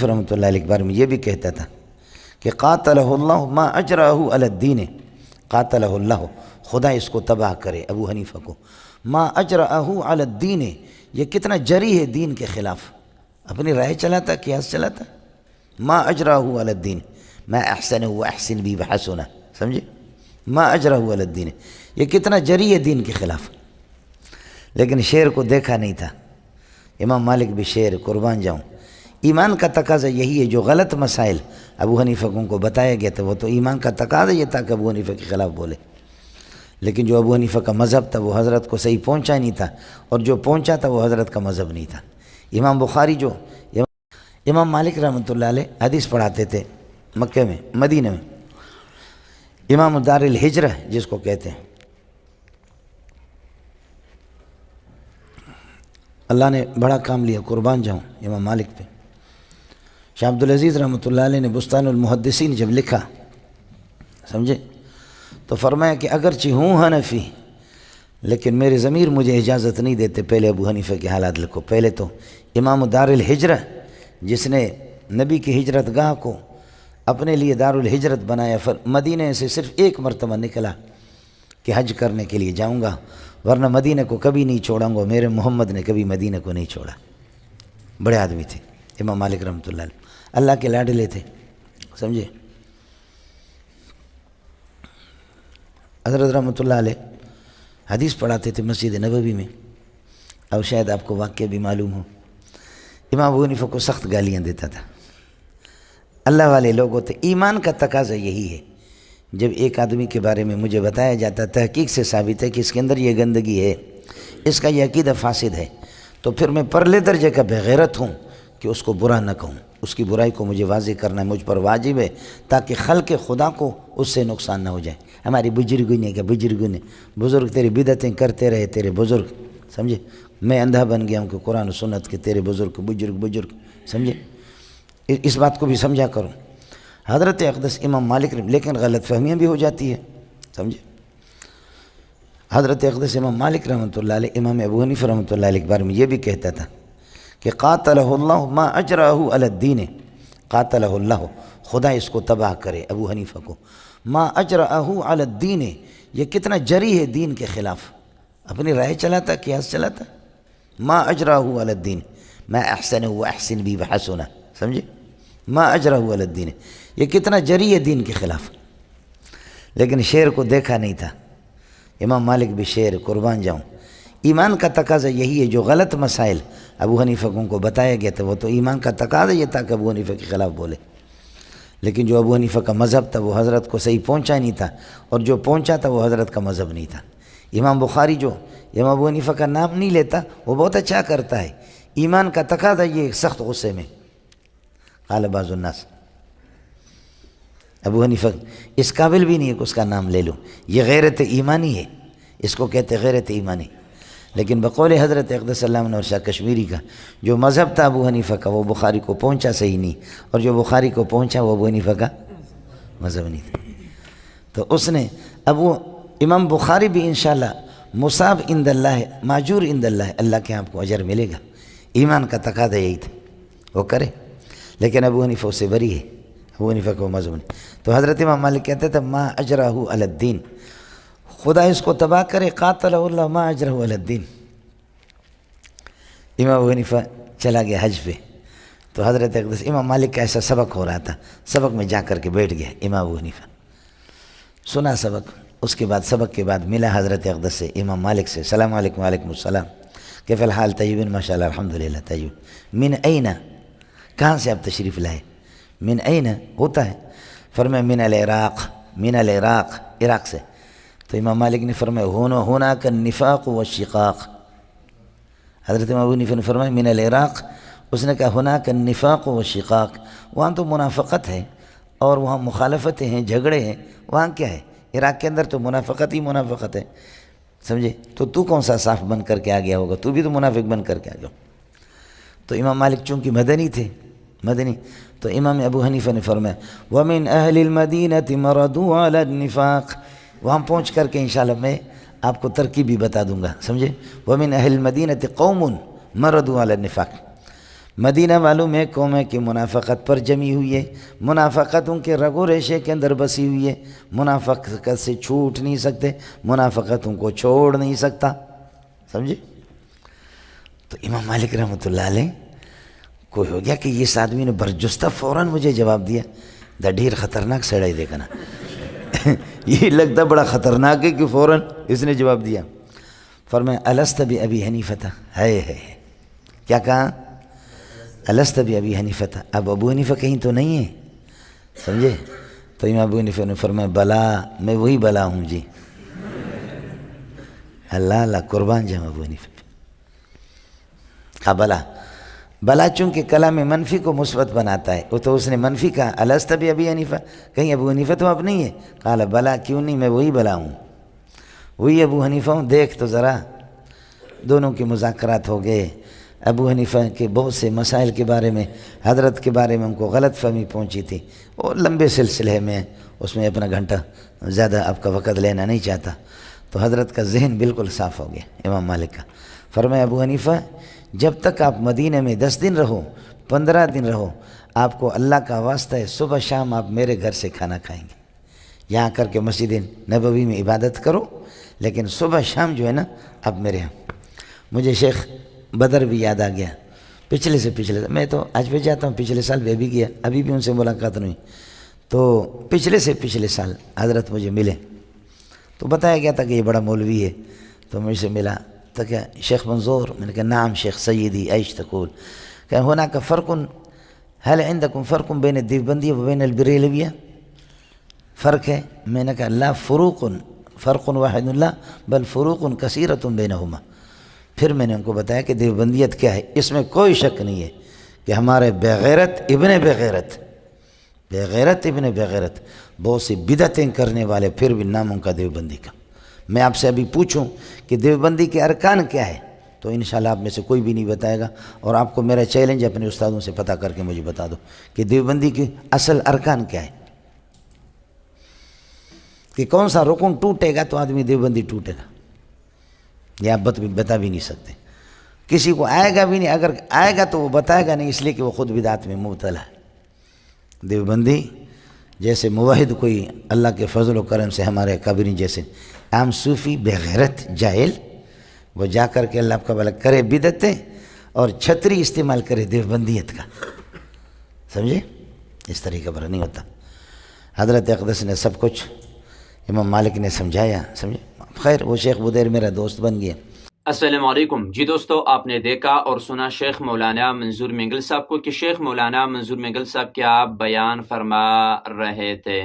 رحمۃ اللہ علیہ کے بارے میں یہ بھی کہتا تھا کہ قاتلہ اللہ ما اجرہ علی الدین، قاتلہ اللہ، خدا اس کو تباہ کرے ابو حنیفہ کو، ما اجرہ علی الدین، یہ کتنا جری ہے دین کے خلاف، اپنی رائے چلاتا، قیاس چلاتا، ما اجرہ علی الدین، ما احسنہ واحسن بی وحسنہ، سمجھے، ما اجرہ علی الدین، یہ کتنا جری ہے دین کے خلاف۔ لیکن شعر کو دیکھا نہیں تھا، امام مالک بھی شعر، قربان جاؤں، ایمان کا تقاضا یہی ہے، جو غلط مسائل ابو حنیفہ کو بتایا گیا تھا وہ تو ایمان کا تقاضا یہ تھا کہ ابو حنیفہ کے خلاف بولے، لیکن جو ابو حنیفہ کا مذہب تھا وہ حضرت کو صحیح پہنچا نہیں تھا، اور جو پہنچا تھا وہ حضرت کا مذہب نہیں تھا۔ امام بخاری جو امام مالک رحمۃ اللہ علیہ حدیث پڑھاتے تھے مکہ میں، مدینہ میں، امام دار الہجرہ جس کو کہتے ہیں، اللہ نے بڑا کام لیا، قربان جاؤں امام مالک پہ۔ شاہ عبدالعزیز رحمۃ اللہ علیہ نے بستان المحدثین جب لکھا، سمجھے، تو فرمایا کہ اگرچہ ہوں حنفی لیکن میرے ضمیر مجھے اجازت نہیں دیتے پہلے ابو حنیفہ کے حالات لکھو۔ پہلے تو امام دار الہجرہ جس نے نبی کی ہجرت گاہ کو اپنے لیے دار الہجرت بنایا، مدینہ سے صرف ایک مرتبہ نکلا کہ حج کرنے کے لیے جاؤں گا، ورنہ مدینہ کو کبھی نہیں چھوڑوں گا، میرے محمد نے کبھی مدینہ کو نہیں چھوڑا۔ بڑے آدمی تھے امام مالک رحمۃ اللہ علیہ، اللہ کے لاڈلے تھے، سمجھے۔ حضرت رحمۃ اللہ علیہ حدیث پڑھاتے تھے مسجد نبوی میں، اور شاید آپ کو واقعہ بھی معلوم ہو، امام ابو حنیفہ کو سخت گالیاں دیتا تھا۔ اللہ والے لوگ ہوتے، ایمان کا تقاضا یہی ہے، جب ایک آدمی کے بارے میں مجھے بتایا جاتا تحقیق سے ثابت ہے کہ اس کے اندر یہ گندگی ہے، اس کا یہ عقیدہ فاسد ہے، تو پھر میں پرلے درجے کا بغیرت ہوں کہ اس کو برا نہ کہوں، اس کی برائی کو مجھے واضح کرنا مجھ پر واجب ہے، تاکہ خلق خدا کو اس سے نقصان نہ ہو جائے۔ ہماری بزرگوں نے کیا، بزرگوں نے، بزرگ تیری بدعتیں کرتے رہے، تیرے بزرگ، سمجھے، میں اندھا بن گیا ہوں کہ قرآن و سنت کے تیرے بزرگ بزرگ، سمجھے، اس بات کو بھی سمجھا کروں۔ حضرت اقدس امام مالک، لیکن غلط فہمیاں بھی ہو جاتی ہے، سمجھے۔ حضرت اقدس امام مالک رحمۃ اللہ علیہ امام ابو حنیفہ رحمۃ اللہ علیہ کے بارے میں یہ بھی کہتا تھا کہ قاتلہ اللہ ما اجرہ علی الدین، قاتلہ اللہ، خدا اس کو تباہ کرے ابو حنیفہ کو، ما اجرہ علی الدین، یہ کتنا جری ہے دین کے خلاف، اپنی رائے چلاتا، قیاس چلاتا، ما اجرہ علی الدین، ما احسنہ واحسن بی وحسنہ، سمجھے، ما اجرہ علی الدین، یہ کتنا جری ہے دین کے خلاف۔ لیکن شعر کو دیکھا نہیں تھا، امام مالک بھی شعر، قربان جاؤں، ایمان کا تقاضا یہی ہے، جو غلط مسائل ابو حنیفہ کو بتایا گیا تھا وہ تو ایمان کا تقاضا یہ تھا کہ ابو حنیفہ کے خلاف بولے، لیکن جو ابو حنیفہ کا مذہب تھا وہ حضرت کو صحیح پہنچا نہیں تھا، اور جو پہنچا تھا وہ حضرت کا مذہب نہیں تھا۔ امام بخاری جو امام ابو حنیفہ کا نام نہیں لیتا وہ بہت اچھا کرتا ہے، ایمان کا تقاضا یہ سخت غصے میں، قال بعض الناس، ابو حنیفہ اس قابل بھی نہیں ہے کہ اس کا نام لے لوں، یہ غیرت ایمانی ہے، اس کو کہتے غیرت ایمانی۔ لیکن بقول حضرت اقدس اللہ اور شاہ کشمیری کا جو مذہب تھا ابو حنیفہ کا وہ بخاری کو پہنچا صحیح نہیں، اور جو بخاری کو پہنچا وہ ابو حنیفہ کا مذہب نہیں تھا۔ تو اس نے امام بخاری بھی انشاءاللہ مصاب عند اللہ، ماجور عند اللہ، اللہ کے آپ کو اجر ملے گا، ایمان کا تقاضا یہی تھا وہ کرے، لیکن ابو حنیفہ اس سے بری ہے، ابو حنیفہ کو مذہب نہیں۔ تو حضرت امام مالک کہتے تھے ما اجرہ علی الدین، خدا اس کو تباہ کرے، قاتلہ اللہ ما اجرہ علی الدین۔ امام ابو حنیفہ چلا گیا حج پہ، تو حضرت اقدس امام مالک کا ایسا سبق ہو رہا تھا، سبق میں جا کر کے بیٹھ گیا امام ابو حنیفہ، سنا سبق، اس کے بعد سبق کے بعد ملا حضرت اقدس سے، امام مالک سے، السلام علیکم، وعلیکم السلام، کیف الحال، طیبین، ماشاءاللہ، الحمدللہ طیب، من این، کہاں سے آپ تشریف لائے، من این ہوتا ہے، فرمایا من العراق، من العراق، عراق سے، تو امام مالک نے فرمایا ہناک النفاق والشقاق، حضرت امام ابو حنیفہ نے فرمایا من العراق، اس نے کہا ہناک النفاق والشقاق، وہاں تو منافقت ہے اور وہاں مخالفتیں ہیں، جھگڑے ہیں، وہاں کیا ہے، عراق کے اندر تو منافقت ہی منافقت ہے، سمجھے، تو کون سا صاف بن کر کے آ گیا ہوگا، تو بھی تو منافق بن کر کے آ گیا۔ تو امام مالک چونکہ مدنی تھے، مدنی، تو امام ابو حنیفہ نے فرمایا وَمِنْ أَهْلِ الْمَدِينَةِ مَرَضُوا عَلَى النِّفَاقِ، وہاں پہنچ کر کے انشاءاللہ میں آپ کو ترکیب بھی بتا دوں گا، سمجھے، وَمِنْ أَهْلِ الْمَدِينَةِ قَوْمٌ مَرَضُوا عَلَى النِّفَاقِ، مدینہ والوں میں قوم کی منافقت پر جمی ہوئی ہے، منافقت ان کے رگ و ریشے کے اندر بسی ہوئی ہے، منافقت سے چھوٹ نہیں سکتے، منافقت ان کو چھوڑ نہیں سکتا، سمجھے؟ تو امام مالک رحمۃ اللہ علیہ کوئی ہو گیا کہ اس آدمی نے برجستہ فوراً مجھے جواب دیا، دا ڈھیر خطرناک سڑائی دیکھا نا یہ لگتا بڑا خطرناک ہے کہ فوراً اس نے جواب دیا۔ فرمایا الست بأبی حنیفہ، ہے کیا کہا؟ الست بأبی حنیفہ، اب ابو حنیفہ کہیں تو نہیں ہے، سمجھے؟ تو امام ابو حنیفہ نے فرمایا بلا، میں وہی بلا ہوں جی۔ اللہ اللہ قربان جاؤں ابو حنیفہ پہ۔ کہا بلا چونکہ کلام منفی کو مثبت بناتا ہے، وہ تو اس نے منفی کہا، الست بأبی حنیفہ، کہیں ابو حنیفہ تو اب نہیں ہے؟ قال بلا، کیوں نہیں، میں وہی بلا ہوں، وہی ابو حنیفہ ہوں، دیکھ تو ذرا۔ دونوں کے مذاکرات ہو گئے، ابو حنیفہ کے بہت سے مسائل کے بارے میں، حضرت کے بارے میں ان کو غلط فہمی پہنچی تھی، اور لمبے سلسلے میں، اس میں اپنا گھنٹہ زیادہ آپ کا وقت لینا نہیں چاہتا، تو حضرت کا ذہن بالکل صاف ہو گیا امام مالک کا۔ فرمایا ابو حنیفہ جب تک آپ مدینہ میں 10 دن رہو، 15 دن رہو، آپ کو اللہ کا واسطہ ہے صبح شام آپ میرے گھر سے کھانا کھائیں گے، یہاں کر کے مسجد نبوی میں عبادت کرو، لیکن صبح شام جو ہے نا آپ میرے ہاں۔ مجھے شیخ بدر بھی یاد آ گیا، پچھلے میں تو آج بھی جاتا ہوں، پچھلے سال بھی ابھی گیا، ابھی بھی ان سے ملاقات نہیں، تو پچھلے سال حضرت مجھے ملے، تو بتایا گیا تھا کہ یہ بڑا مولوی ہے، تو مجھ سے ملا تو کیا شیخ منظور، میں نے کہا نعم شیخ سیدی عیش تقول، کہ هناك فرق، هل عندكم فرق بین الدیوبندی و بین البریلویہ؟ فرق ہے؟ میں نے کہا لا فرق واحد لا بل فروق کثیرۃ بینہما۔ پھر میں نے ان کو بتایا کہ دیوبندیت کیا ہے، اس میں کوئی شک نہیں ہے کہ ہمارے بغیرت ابن بغیرت بہت سی بدعتیں کرنے والے پھر بھی نام ان کا دیوبندی کا۔ میں آپ سے ابھی پوچھوں کہ دیوبندی کے ارکان کیا ہے، تو انشاءاللہ آپ میں سے کوئی بھی نہیں بتائے گا، اور آپ کو میرا چیلنج اپنے استادوں سے پتہ کر کے مجھے بتا دو کہ دیوبندی کی اصل ارکان کیا ہے، کہ کون سا رکن ٹوٹے گا تو آدمی دیوبندی ٹوٹے گا، یہ آپ بتا بھی نہیں سکتے، کسی کو آئے گا بھی نہیں، اگر آئے گا تو وہ بتائے گا نہیں، اس لیے کہ وہ خود بدعت میں مبتلا ہے۔ دیوبندی جیسے موحد کوئی اللہ کے فضل و کرم سے ہمارے قابرین جیسے، عام صوفی بغیرت جاہل، وہ جا کر کے اللہ کا بھلا کرے بدعتیں اور چھتری استعمال کرے دیوبندیت کا، سمجھے؟ اس طریقے پر نہیں ہوتا۔ حضرت اقدس نے سب کچھ امام مالک نے سمجھایا، سمجھے؟ خیر وہ شیخ بدیر میرا دوست بن گیا۔ السلام علیکم جی دوستو، آپ نے دیکھا اور سنا شیخ مولانا منظور مینگل صاحب کو کہ شیخ مولانا منظور مینگل صاحب کیا بیان فرما رہے تھے۔